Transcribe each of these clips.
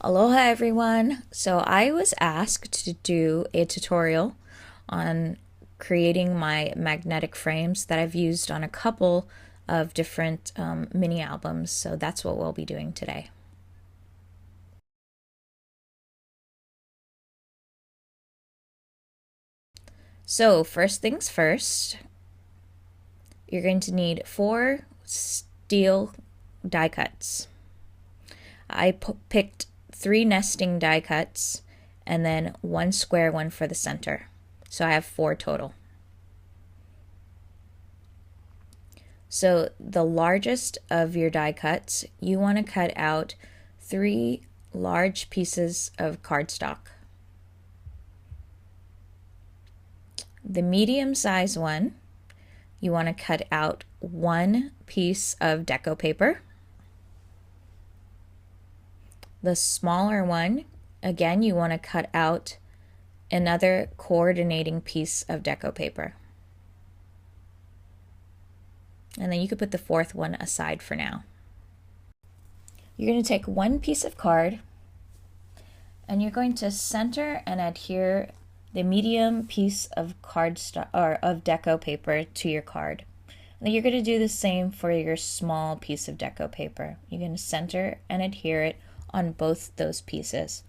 Aloha everyone! So I was asked to do a tutorial on creating my magnetic frames that I've used on a couple of different mini albums, so that's what we'll be doing today. So first things first, you're going to need 4 steel die cuts. I picked 3 nesting die cuts and then 1 square one for the center. So I have 4 total. So the largest of your die cuts, you want to cut out 3 large pieces of cardstock. The medium size one, you want to cut out 1 piece of deco paper. The smaller one, again, you want to cut out another coordinating piece of deco paper. And then you could put the 4th one aside for now. You're going to take 1 piece of card and you're going to center and adhere the medium piece of cardstock or of deco paper to your card. And you're going to do the same for your small piece of deco paper. You're going to center and adhere it on both those pieces.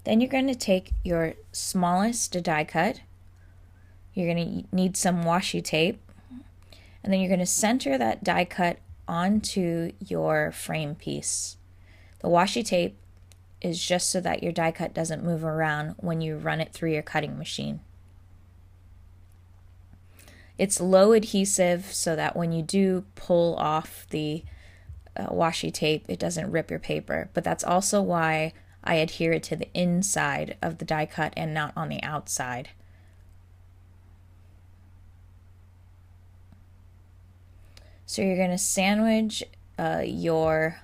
Then you're going to take your smallest die cut. You're going to need some washi tape, and then you're going to center that die cut onto your frame piece. The washi tape is just so that your die cut doesn't move around when you run it through your cutting machine. It's low adhesive so that when you do pull off the washi tape, it doesn't rip your paper, but that's also why I adhere it to the inside of the die cut and not on the outside. So you're going to sandwich your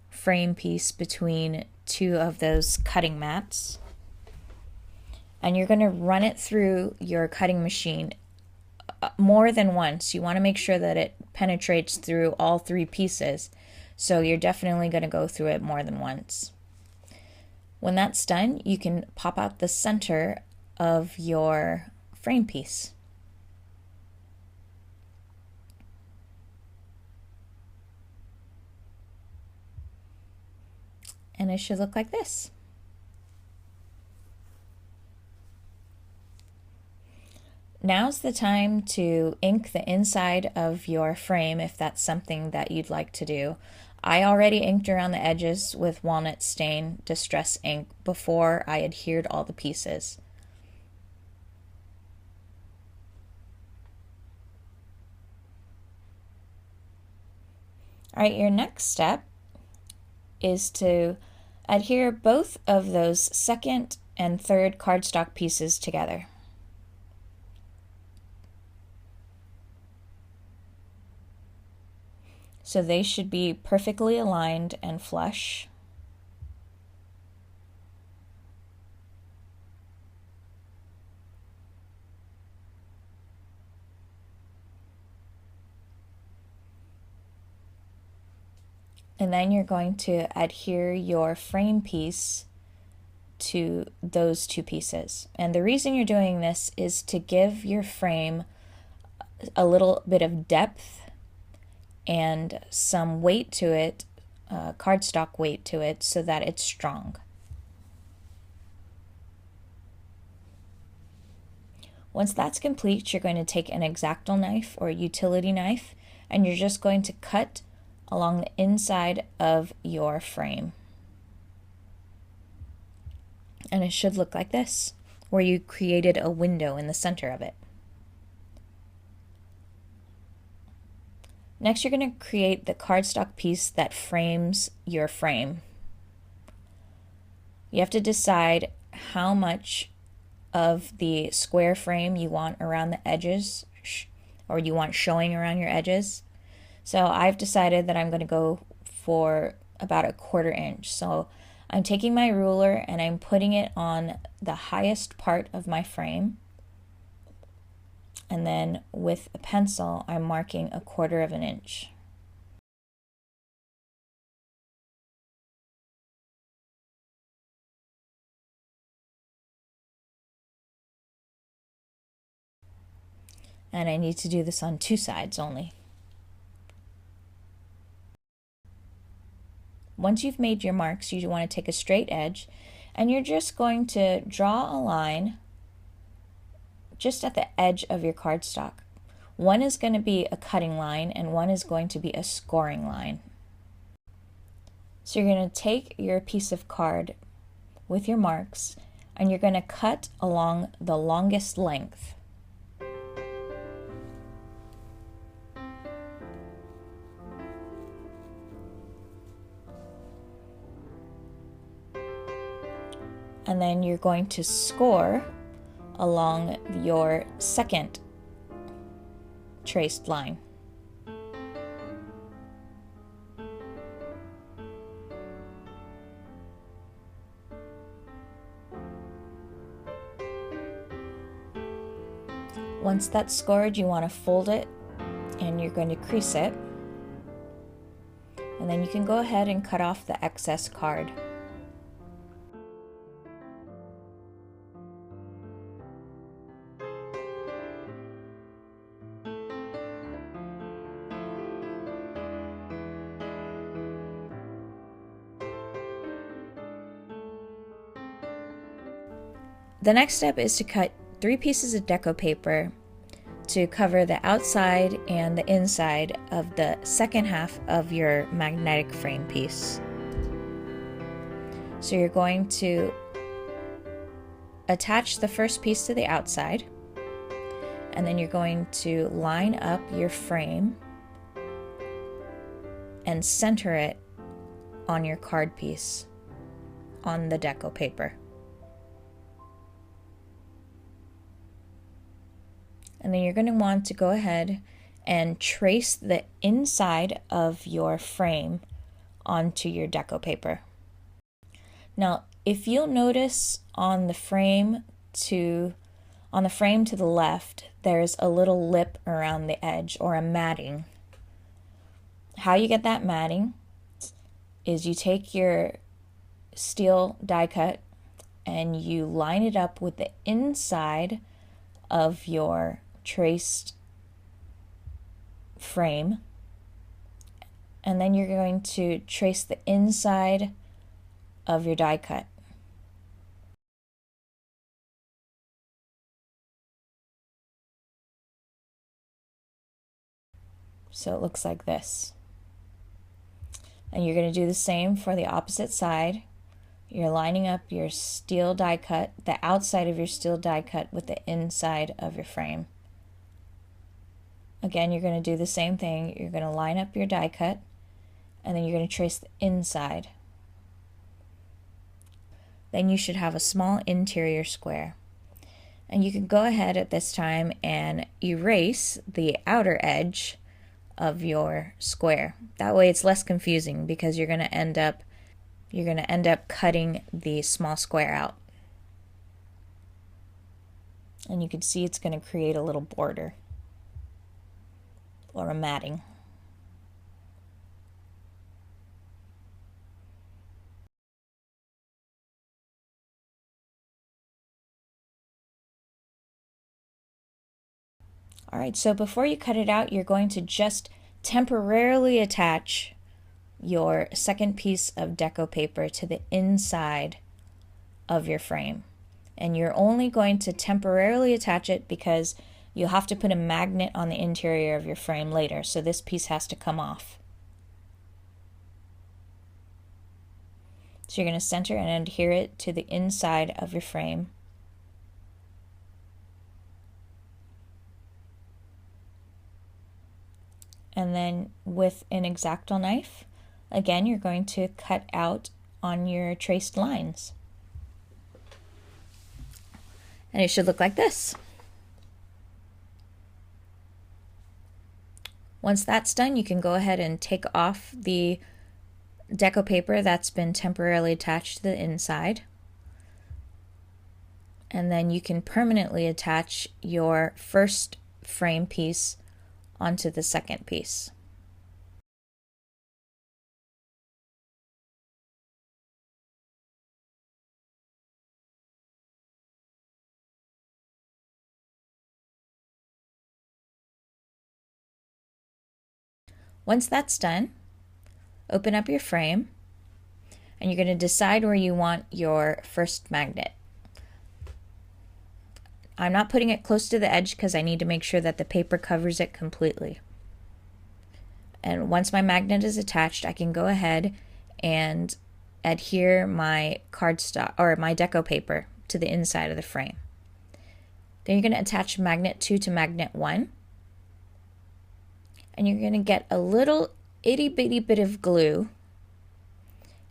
frame piece between 2 of those cutting mats, and you're going to run it through your cutting machine more than once. You want to make sure that it penetrates through all 3 pieces, so you're definitely going to go through it more than once. When that's done, you can pop out the center of your frame piece. And it should look like this. Now's the time to ink the inside of your frame if that's something that you'd like to do. I already inked around the edges with walnut stain distress ink before I adhered all the pieces. All right, your next step is to adhere both of those second and third cardstock pieces together. So they should be perfectly aligned and flush. And then you're going to adhere your frame piece to those 2 pieces. And the reason you're doing this is to give your frame a little bit of depth and some weight to it, cardstock weight to it, so that it's strong. Once that's complete, you're going to take an X-Acto knife or a utility knife, and you're just going to cut along the inside of your frame. And it should look like this, where you created a window in the center of it. Next, you're going to create the cardstock piece that frames your frame. You have to decide how much of the square frame you want around the edges, or you want showing around your edges. So I've decided that I'm going to go for about 1/4 inch. So I'm taking my ruler and I'm putting it on the highest part of my frame. And then with a pencil, I'm marking 1/4 of an inch. And I need to do this on 2 sides only. Once you've made your marks, you want to take a straight edge and you're just going to draw a line just at the edge of your cardstock. One is going to be a cutting line and one is going to be a scoring line. So you're going to take your piece of card with your marks and you're going to cut along the longest length. And then you're going to score along your second traced line. Once that's scored, you want to fold it and you're going to crease it. And then you can go ahead and cut off the excess card. The next step is to cut 3 pieces of deco paper to cover the outside and the inside of the second half of your magnetic frame piece. So you're going to attach the first piece to the outside, and then you're going to line up your frame and center it on your card piece on the deco paper. And then you're going to want to go ahead and trace the inside of your frame onto your deco paper. Now, if you'll notice on the frame to the left, there's a little lip around the edge, or a matting. How you get that matting is you take your steel die cut and you line it up with the inside of your traced frame, and then you're going to trace the inside of your die cut. So it looks like this. And you're going to do the same for the opposite side. You're lining up your steel die cut, the outside of your steel die cut, with the inside of your frame. Again, you're going to do the same thing. You're going to line up your die cut, and then you're going to trace the inside. Then you should have a small interior square. And you can go ahead at this time and erase the outer edge of your square. That way it's less confusing, because you're going to end up cutting the small square out. And you can see it's going to create a little border or a matting. Alright, so before you cut it out, you're going to just temporarily attach your second piece of deco paper to the inside of your frame. And you're only going to temporarily attach it because you'll have to put a magnet on the interior of your frame later, so this piece has to come off. So you're going to center and adhere it to the inside of your frame. And then with an X-Acto knife, again, you're going to cut out on your traced lines. And it should look like this. Once that's done, you can go ahead and take off the deco paper that's been temporarily attached to the inside. And then you can permanently attach your first frame piece onto the second piece. Once that's done, open up your frame and you're going to decide where you want your first magnet. I'm not putting it close to the edge because I need to make sure that the paper covers it completely. And once my magnet is attached, I can go ahead and adhere my cardstock or my deco paper to the inside of the frame. Then you're going to attach magnet 2 to magnet 1. And you're going to get a little itty bitty bit of glue.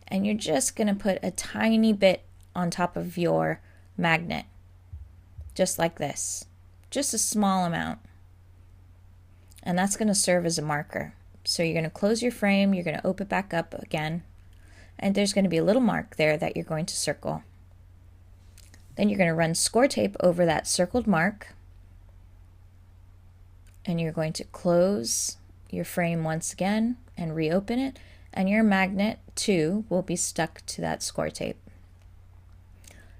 And you're just going to put a tiny bit on top of your magnet. Just like this. Just a small amount. And that's going to serve as a marker. So you're going to close your frame, you're going to open it back up again, and there's going to be a little mark there that you're going to circle. Then you're going to run score tape over that circled mark, and you're going to close your frame once again and reopen it, and your magnet 2 will be stuck to that score tape.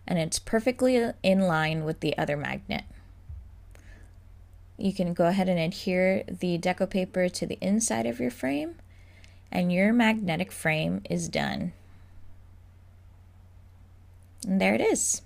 And it's perfectly in line with the other magnet. You can go ahead and adhere the deco paper to the inside of your frame, and your magnetic frame is done. And there it is.